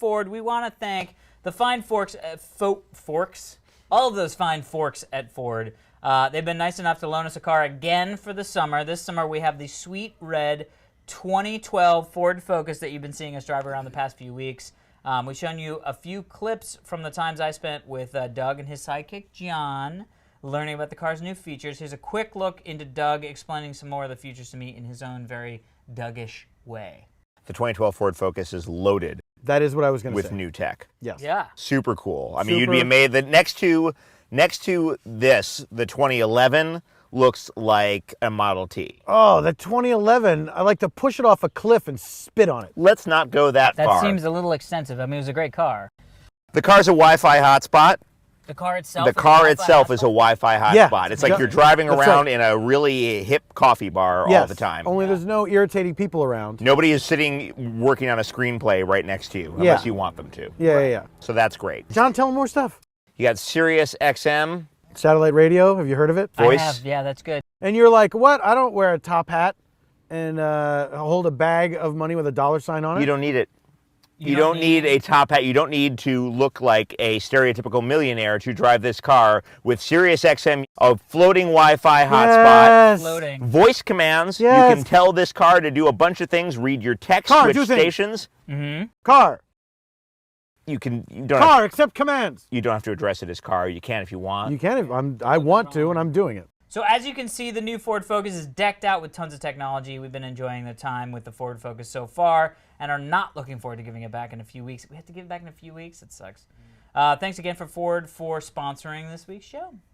Ford, we want to thank the fine forks, all of those fine forks at Ford. They've been nice enough to loan us a car again for the summer. This summer we have the sweet red 2012 Ford Focus that you've been seeing us drive around the past few weeks. We've shown you a few clips from the times I spent with Doug and his sidekick John, learning about the car's new features. Here's a quick look into Doug explaining some more of the features to me in his own very Dougish way. The 2012 Ford Focus is loaded. That is what I was going to say. With new tech. Yes. Yeah. Super cool. I mean, you'd be amazed. The next to this, the 2011 looks like a Model T. Oh, the 2011, I like to push it off a cliff and spit on it. Let's not go that far. That seems a little extensive. I mean, it was a great car. The car's a Wi-Fi hotspot. The car itself. The car itself is a Wi-Fi hotspot. It's like you're driving around in a really hip coffee bar all the time. Only there's no irritating people around. Nobody is sitting working on a screenplay right next to you unless you want them to. Yeah. So that's great. John, tell them more stuff. You got Sirius XM. Satellite radio, have you heard of it? Voice. I have, yeah, that's good. And you're like, what? I don't wear a top hat and hold a bag of money with a dollar sign on it? You don't need it. You don't need a top hat. You don't need to look like a stereotypical millionaire to drive this car with Sirius XM, a floating Wi-Fi hotspot, floating voice commands. Yes. You can tell this car to do a bunch of things, read your text, switch stations. Car. You don't car, accept commands. You don't have to address it as car. You can if you want. You can if I want to, and I'm doing it. So as you can see, the new Ford Focus is decked out with tons of technology. We've been enjoying the time with the Ford Focus so far and are not looking forward to giving it back in a few weeks. We have to give it back in a few weeks? It sucks. Thanks again for Ford for sponsoring this week's show.